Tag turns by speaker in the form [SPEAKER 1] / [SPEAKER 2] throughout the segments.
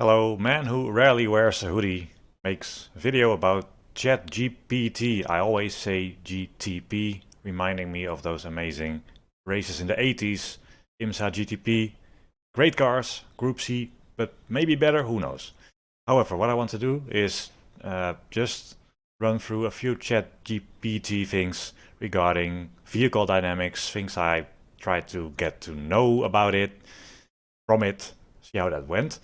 [SPEAKER 1] Hello, man who rarely wears a hoodie makes a video about ChatGPT. I always say GTP, reminding me of those amazing races in the 80s. IMSA GTP, great cars, Group C, but maybe better, who knows. However, what I want to do is just run through a few ChatGPT things regarding vehicle dynamics, things I tried to get to know about it, from it, see how that went.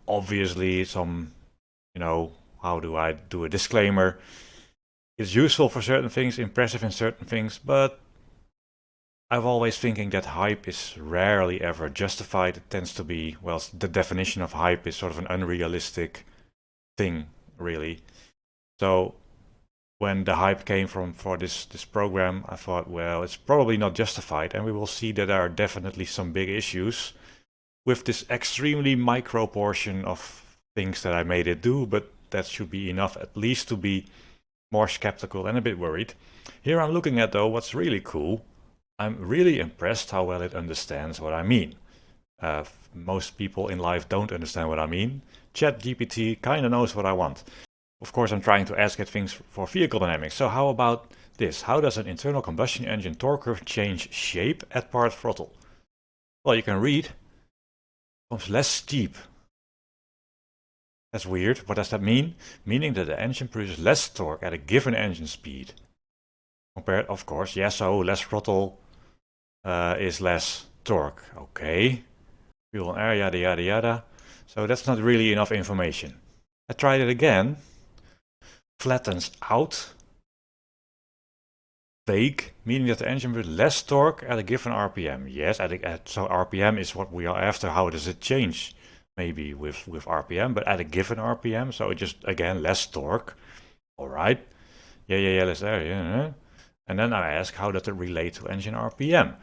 [SPEAKER 1] Obviously, how do I do a disclaimer? It's useful for certain things, impressive in certain things, but I've always thinking that hype is rarely ever justified. It tends to be, well, the definition of hype is sort of an unrealistic thing, really. So when the hype came for this program, I thought, well, it's probably not justified, and we will see that there are definitely some big issues with this extremely micro portion of things that I made it do, but that should be enough at least to be more skeptical and a bit worried. Here I'm looking at though what's really cool. I'm really impressed how well it understands what I mean. Most people in life don't understand what I mean. ChatGPT kind of knows what I want. Of course, I'm trying to ask it things for vehicle dynamics. So how about this? How does an internal combustion engine torque curve change shape at part throttle? Well, you can read. Becomes less steep. That's weird. What does that mean? Meaning that the engine produces less torque at a given engine speed. Compared, of course, yes, so less throttle is less torque. Okay. Fuel and air, yada yada yada. So that's not really enough information. I tried it again. Flattens out. Vague, meaning that the engine produces less torque at a given RPM. Yes, so RPM is what we are after. How does it change? Maybe with RPM, but at a given RPM, so it just, again, less torque. All right. Yeah, less there, yeah. And then I ask, how does it relate to engine RPM?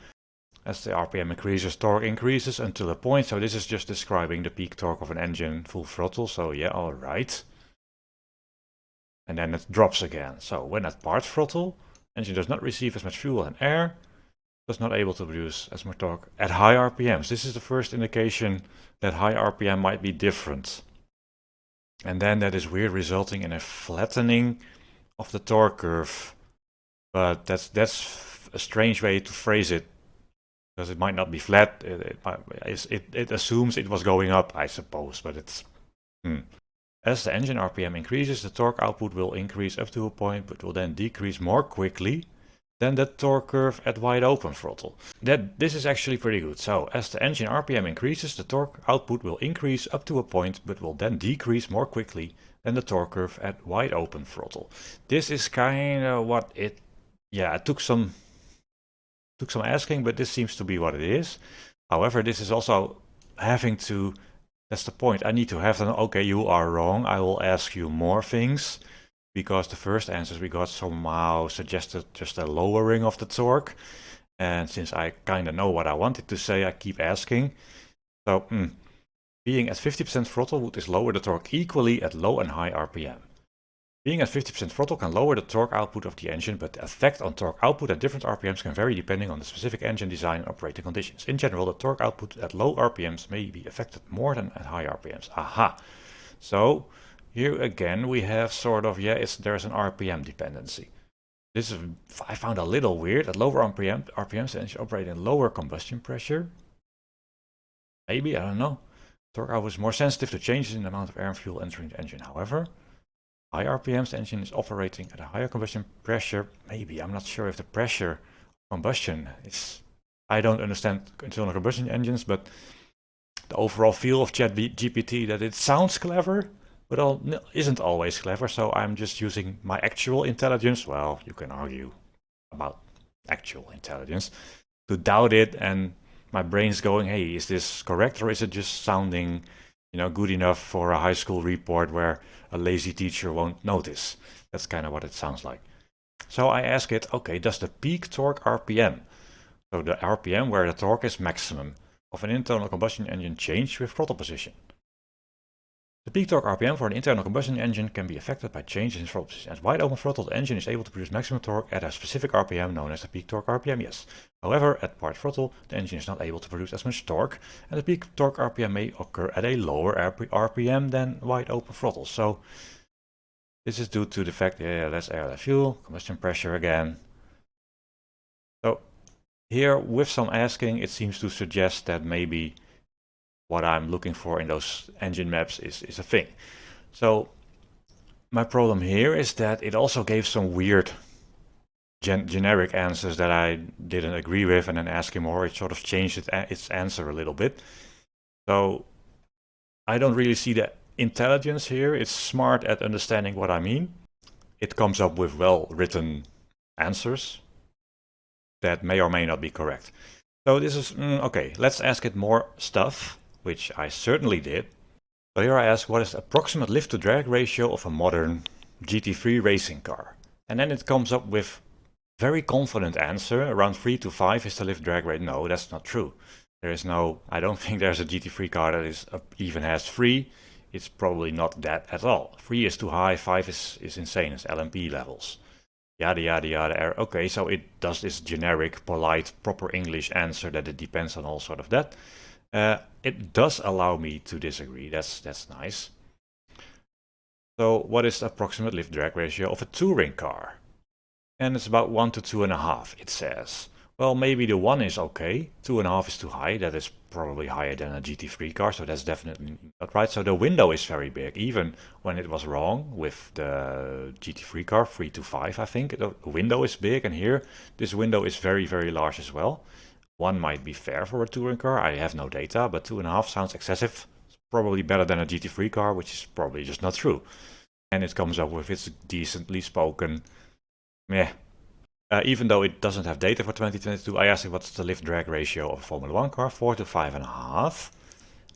[SPEAKER 1] As the RPM increases, torque increases until a point. So this is just describing the peak torque of an engine full throttle. So yeah, all right. And then it drops again. So when at part throttle, engine does not receive as much fuel and air, was not able to produce as much torque at high RPMs. This is the first indication that high RPM might be different. And then that is weird, resulting in a flattening of the torque curve. But that's a strange way to phrase it, because it might not be flat. It assumes it was going up, I suppose, but it's... As the engine RPM increases, the torque output will increase up to a point, but will then decrease more quickly than the torque curve at wide open throttle. This is actually pretty good. So as the engine RPM increases, the torque output will increase up to a point, but will then decrease more quickly than the torque curve at wide open throttle. This is kind of what it, yeah, it took some asking, but this seems to be what it is. However, this is also having to, that's the point. I need to have them, okay, you are wrong. I will ask you more things, because the first answers we got somehow suggested just a lowering of the torque. And since I kind of know what I wanted to say, I keep asking. So, being at 50% throttle would lower the torque equally at low and high RPM. Being at 50% throttle can lower the torque output of the engine, but the effect on torque output at different RPMs can vary depending on the specific engine design and operating conditions. In general, the torque output at low RPMs may be affected more than at high RPMs. Aha! So, here again we have sort of, there's an RPM dependency. This is, I found a little weird. At lower RPMs, the engine operates in lower combustion pressure. Maybe, I don't know. Torque output is more sensitive to changes in the amount of air and fuel entering the engine. However, high RPMs, the engine is operating at a higher combustion pressure. Maybe, I'm not sure if the pressure of combustion is... I don't understand internal combustion engines, but the overall feel of ChatGPT that it sounds clever, but isn't always clever, so I'm just using my actual intelligence, well, you can argue about actual intelligence, to doubt it, and my brain's going, hey, is this correct, or is it just sounding, good enough for a high school report where a lazy teacher won't notice? That's kind of what it sounds like. So I ask it, okay, does the peak torque RPM, so the RPM where the torque is maximum, of an internal combustion engine change with throttle position? The peak torque RPM for an internal combustion engine can be affected by changes in throttle position. At wide open throttle, the engine is able to produce maximum torque at a specific RPM known as the peak torque RPM, yes. However, at part throttle, the engine is not able to produce as much torque, and the peak torque RPM may occur at a lower RPM than wide open throttle. So this is due to the fact, less air, less fuel, combustion pressure again. So here, with some asking, it seems to suggest that maybe what I'm looking for in those engine maps is a thing. So my problem here is that it also gave some weird generic answers that I didn't agree with, and then asking more, it sort of changed its answer a little bit. So I don't really see the intelligence here. It's smart at understanding what I mean. It comes up with well-written answers that may or may not be correct. So this is, okay, let's ask it more stuff, which I certainly did. So here I ask, what is the approximate lift to drag ratio of a modern GT3 racing car? And then it comes up with very confident answer, around 3 to 5 is the lift drag rate. No, that's not true. There is no, I don't think there's a GT3 car that is even has 3. It's probably not that at all. 3 is too high, 5 is insane, it's LMP levels. Yada yada yada. Okay, so it does this generic, polite, proper English answer that it depends on all sort of that. It does allow me to disagree, that's nice. So what is the approximate lift drag ratio of a touring car? And it's about 1 to 2.5, it says. Well, maybe the 1 is okay, 2.5 is too high, that is probably higher than a GT3 car, so that's definitely not right. So the window is very big, even when it was wrong with the GT3 car, 3 to 5 I think. The window is big, and here this window is very, very large as well. 1 might be fair for a touring car, I have no data, but 2.5 sounds excessive. It's probably better than a GT3 car, which is probably just not true. And it comes up with it's decently spoken, meh. Even though it doesn't have data for 2022, I asked it what's the lift drag ratio of a Formula 1 car, 4 to 5.5.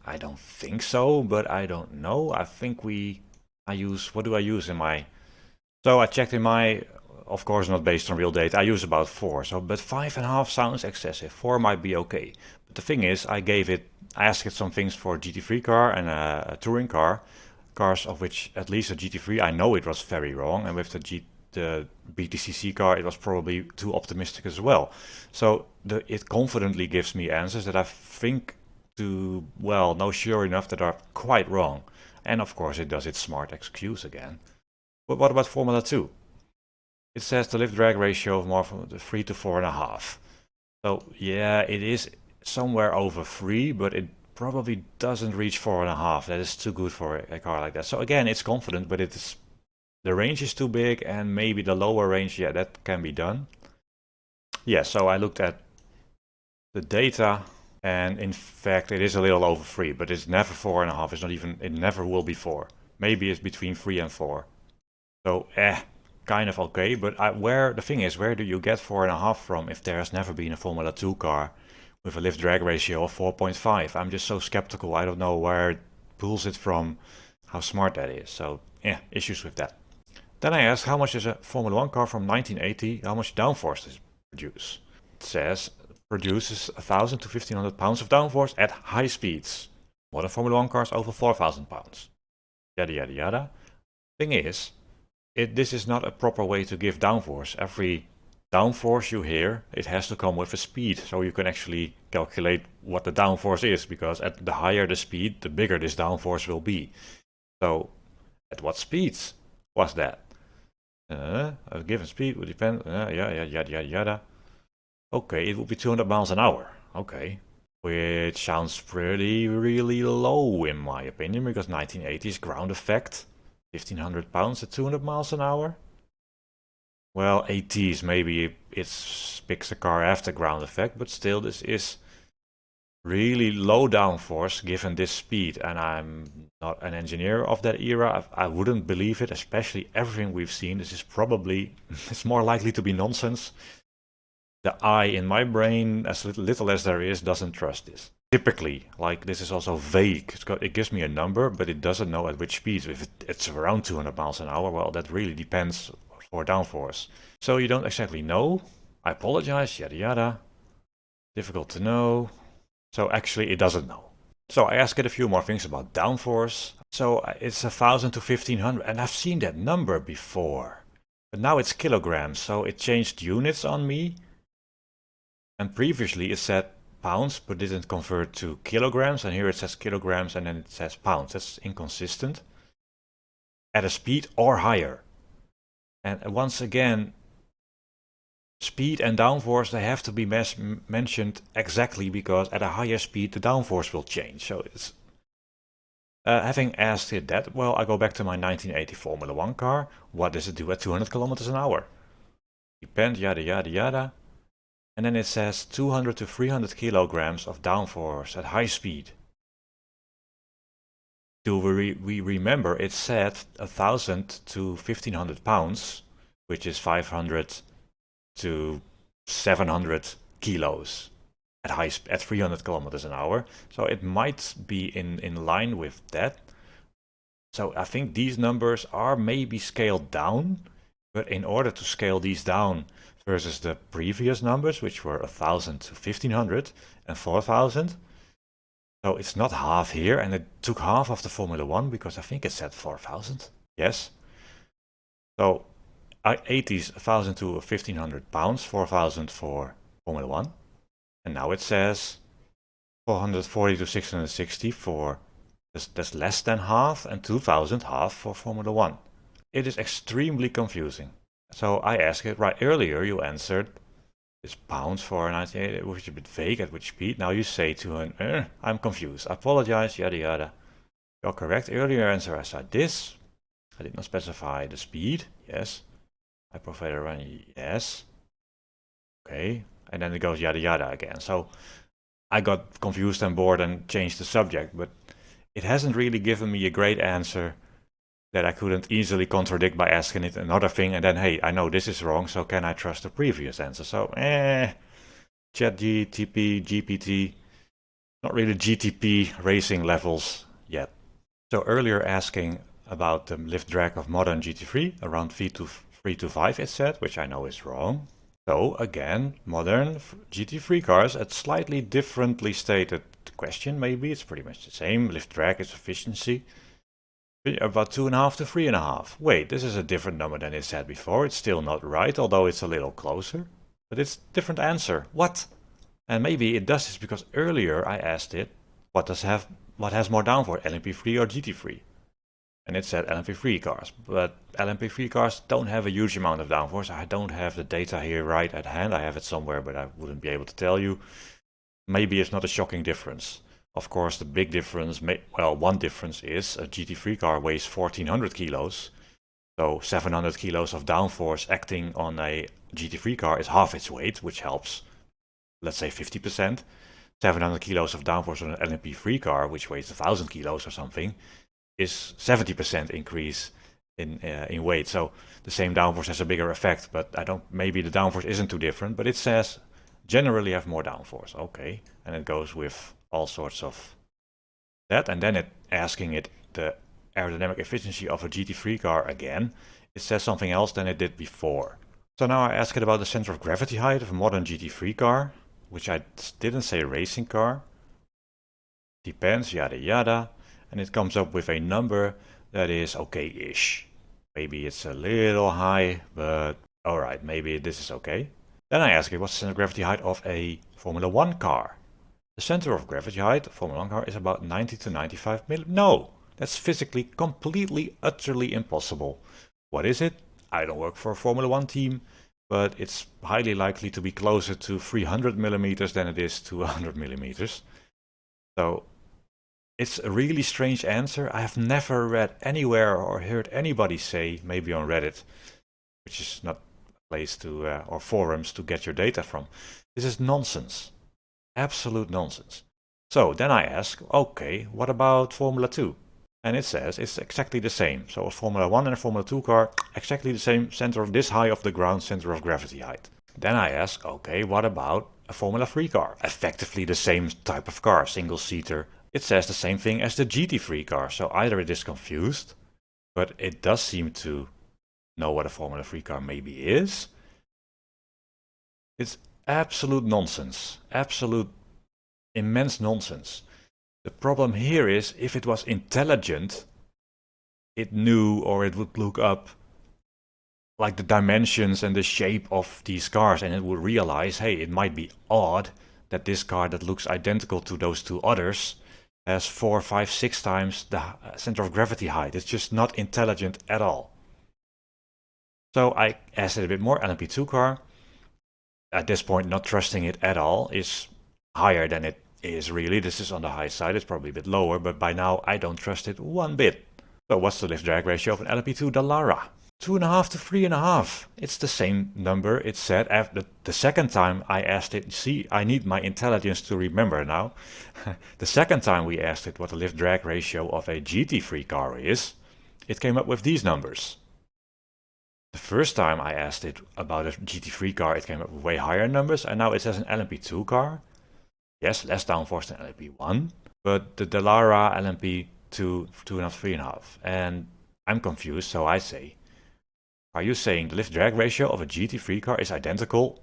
[SPEAKER 1] I don't think so, but I don't know. I think I use, what do I use in my, so I checked in my, of course not based on real data, I use about 4, so, but 5.5 sounds excessive, 4 might be okay. But the thing is, I asked it some things for a GT3 car and a touring car, cars of which at least a GT3, I know it was very wrong, and with the BTCC car, it was probably too optimistic as well. So it confidently gives me answers that I think know sure enough that are quite wrong. And of course it does its smart excuse again. But what about Formula 2? It says the lift drag ratio of more from 3 to 4.5. So yeah, it is somewhere over 3, but it probably doesn't reach 4.5. That is too good for a car like that. So again, it's confident, but the range is too big, and maybe the lower range, yeah, that can be done. Yeah, so I looked at the data, and in fact it is a little over 3, but it's never 4.5. It's not even, it never will be 4. Maybe it's between 3 and 4. So kind of okay, but the thing is, where do you get 4.5 from if there has never been a Formula 2 car with a lift drag ratio of 4.5? I'm just so skeptical. I don't know where it pulls it from, how smart that is. So yeah, issues with that. Then I asked how much is a Formula 1 car from 1980, how much downforce does it produce? It says produces 1,000 to 1,500 pounds of downforce at high speeds. Modern Formula 1 cars over 4,000 pounds. Yada yada yada. Thing is, this is not a proper way to give downforce. Every downforce you hear, it has to come with a speed, so you can actually calculate what the downforce is, because at the higher the speed, the bigger this downforce will be. So, at what speeds was that? A given speed would depend, yada yada yada. Okay, it would be 200 miles an hour. Okay, which sounds pretty really low in my opinion, because 1980s ground effect, 1,500 pounds at 200 miles an hour. Well, 80s maybe it picks a car after ground effect, but still this is really low downforce given this speed, and I'm not an engineer of that era. I wouldn't believe it, especially everything we've seen. This is probably, it's more likely to be nonsense. The eye in my brain, as little as there is, doesn't trust this. Typically, like, this is also vague. It gives me a number, but it doesn't know at which speeds. If it's around 200 miles an hour, well, that really depends for downforce. So you don't exactly know. I apologize, yada yada. Difficult to know. So actually it doesn't know. So I asked it a few more things about downforce. So it's 1,000 to 1,500, and I've seen that number before. But now it's kilograms, so it changed units on me. And previously it said pounds, but didn't convert to kilograms, and here it says kilograms and then it says pounds. That's inconsistent. At a speed or higher. And once again, speed and downforce, they have to be mentioned exactly, because at a higher speed the downforce will change. So it's having asked it that, well, I go back to my 1980 Formula 1 car. What does it do at 200 kilometers an hour? Depend, yada yada yada. And then it says 200 to 300 kilograms of downforce at high speed. Do we remember it said 1,000 to 1,500 pounds, which is 500 to 700 kilos at 300 kilometers an hour. So it might be in line with that. So I think these numbers are maybe scaled down, but in order to scale these down versus the previous numbers, which were 1,000 to 1,500 and 4,000, so it's not half here, and it took half of the Formula 1 because I think it said 4,000. Yes. So 80s 1,000 to 1,500 pounds, 4,000 for Formula 1. And now it says 440 to 660 for, that's less than half, and 2,000 half for Formula 1. It is extremely confusing. So I asked it right earlier, you answered is pounds for 98, which is a bit vague, at which speed. Now you say I'm confused. I apologize, yada yada. You're correct. Earlier answer I said this. I did not specify the speed. Yes. I provided a run. Yes. Okay. And then it goes yada yada again. So I got confused and bored and changed the subject, but it hasn't really given me a great answer that I couldn't easily contradict by asking it another thing, and then, hey, I know this is wrong, so can I trust the previous answer? So, ChatGPT, GPT, not really GTP racing levels yet. So earlier asking about the lift drag of modern GT3, around 3 to 5 it said, which I know is wrong. So again, modern GT3 cars at slightly differently stated question, maybe, it's pretty much the same, lift drag is efficiency. About 2.5 to 3.5. Wait, this is a different number than it said before. It's still not right, although it's a little closer. But it's a different answer. What? And maybe it does this because earlier I asked it, what has more downforce, LMP3 or GT3? And it said LMP3 cars. But LMP3 cars don't have a huge amount of downforce. I don't have the data here right at hand. I have it somewhere, but I wouldn't be able to tell you. Maybe it's not a shocking difference. Of course, the big difference, well, one difference is a GT3 car weighs 1,400 kilos. So 700 kilos of downforce acting on a GT3 car is half its weight, which helps, let's say 50%. 700 kilos of downforce on an LMP3 car, which weighs 1,000 kilos or something, is 70% increase in weight. So the same downforce has a bigger effect, but maybe the downforce isn't too different, but it says generally have more downforce. Okay, and it goes with all sorts of that, and then asking it the aerodynamic efficiency of a GT3 car again, it says something else than it did before. So now I ask it about the center of gravity height of a modern GT3 car, which I didn't say racing car. Depends, yada yada, and it comes up with a number that is okay-ish. Maybe it's a little high, but alright, maybe this is okay. Then I ask it what's the center of gravity height of a Formula 1 car. The center of gravity height of a Formula 1 car is about 90 to 95 millimeters. No, that's physically completely, utterly impossible. What is it? I don't work for a Formula 1 team, but it's highly likely to be closer to 300 millimeters than it is to 100 millimeters. So it's a really strange answer. I have never read anywhere or heard anybody say, maybe on Reddit, which is not a place to, or forums to get your data from. This is nonsense. Absolute nonsense. So then I ask, okay, what about Formula 2? And it says it's exactly the same. So a Formula 1 and a Formula 2 car, exactly the same center of this high of the ground, center of gravity height. Then I ask, okay, what about a Formula 3 car? Effectively the same type of car, single-seater. It says the same thing as the GT3 car. So either it is confused, but it does seem to know what a Formula 3 car maybe is. It's absolute nonsense. Absolute immense nonsense. The problem here is, if it was intelligent, it knew, or it would look up like the dimensions and the shape of these cars, and it would realize, hey, it might be odd that this car that looks identical to those two others has 4, 5, 6 times the center of gravity height. It's just not intelligent at all. So I asked it a bit more. LMP2 car, at this point not trusting it at all, is higher than it is really. This is on the high side, it's probably a bit lower, but by now I don't trust it one bit. So what's the lift drag ratio of an LMP2 Dallara? 2.5 to 3.5. It's the same number it said after the second time I asked it. See, I need my intelligence to remember now. The second time we asked it what the lift drag ratio of a GT3 car is, it came up with these numbers. The first time I asked it about a GT3 car, it came up with way higher numbers, and now it says an LMP2 car. Yes, less downforce than LMP1, but the Dallara LMP2, 2.5, 3.5. And I'm confused, so I say, are you saying the lift drag ratio of a GT3 car is identical,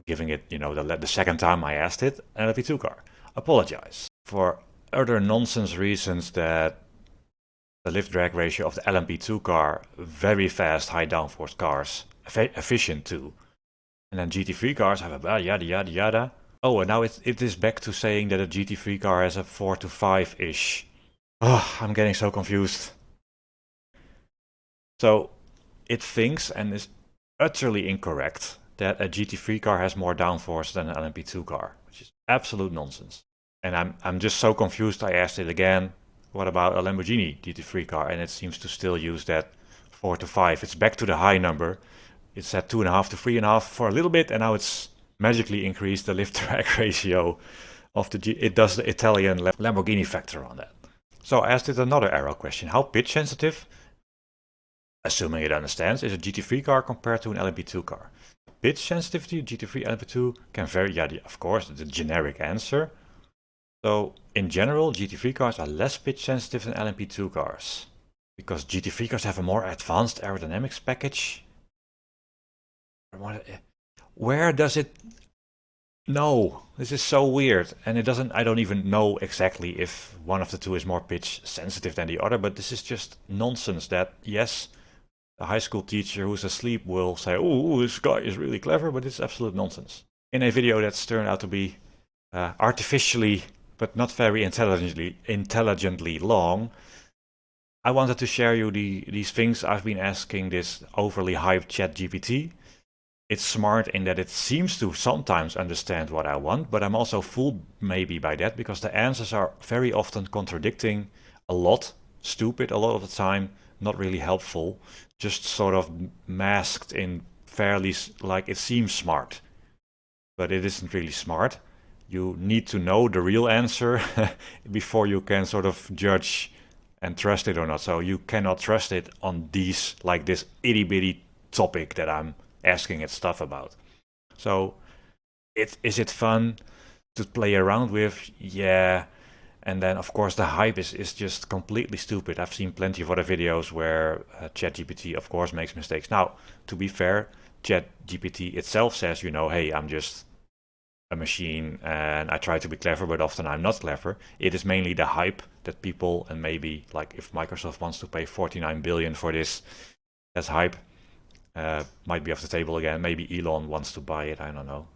[SPEAKER 1] giving it, the second time I asked it, an LMP2 car? Apologize. For other nonsense reasons that the lift drag ratio of the LMP2 car, very fast, high downforce cars, efficient too. And then GT3 cars have a yada yada yada. Oh, and now it is back to saying that a GT3 car has a 4 to 5-ish. Oh, I'm getting so confused. So it thinks, and is utterly incorrect, that a GT3 car has more downforce than an LMP2 car, which is absolute nonsense. And I'm just so confused. I asked it again, what about a Lamborghini GT3 car? And it seems to still use that 4 to 5. It's back to the high number. It's at 2.5 to 3.5 for a little bit, and now it's magically increased the lift drag ratio of it does the Italian Lamborghini factor on that. So I asked it another aero question. How pitch sensitive, assuming it understands, is a GT3 car compared to an LMP2 car? Pitch sensitivity, GT3, LMP2 can vary. Yeah, of course, the generic answer. So in general, GT3 cars are less pitch sensitive than LMP2 cars, because GT3 cars have a more advanced aerodynamics package. Where does it know? This is so weird, and it doesn't. I don't even know exactly if one of the two is more pitch sensitive than the other, but this is just nonsense that, yes, a high school teacher who's asleep will say, oh, this guy is really clever, but it's absolute nonsense. In a video that's turned out to be artificially but not very intelligently long, I wanted to share you these things I've been asking this overly hyped ChatGPT. It's smart in that it seems to sometimes understand what I want, but I'm also fooled maybe by that, because the answers are very often contradicting a lot, stupid a lot of the time, not really helpful, just sort of masked in fairly, like it seems smart, but it isn't really smart. You need to know the real answer before you can sort of judge and trust it or not. So you cannot trust it on these, like this itty bitty topic that I'm asking it stuff about. So is it fun to play around with? Yeah. And then of course the hype is just completely stupid. I've seen plenty of other videos where ChatGPT of course makes mistakes. Now, to be fair, ChatGPT itself says, hey, I'm just a machine and I try to be clever, but often I'm not clever. It is mainly the hype that people, and maybe like if Microsoft wants to pay 49 billion for this, that's hype. Might be off the table again. Maybe Elon wants to buy it. I don't know.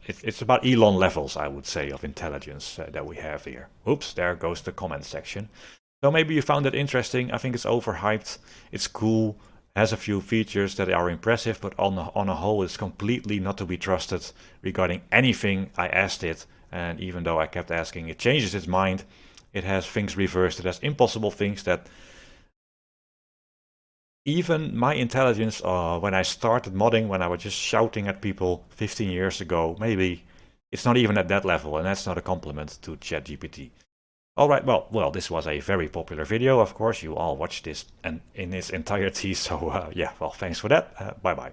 [SPEAKER 1] It's about Elon levels, I would say, of intelligence that we have here. Oops, there goes the comment section. So maybe you found that interesting. I think it's overhyped. It's cool. Has a few features that are impressive, but on a whole it's completely not to be trusted regarding anything I asked it. And even though I kept asking, it changes its mind. It has things reversed. It has impossible things that even my intelligence, when I started modding, when I was just shouting at people 15 years ago, maybe it's not even at that level, and that's not a compliment to ChatGPT. Alright, well, this was a very popular video, of course, you all watched this and in its entirety, so yeah, well, thanks for that, bye bye.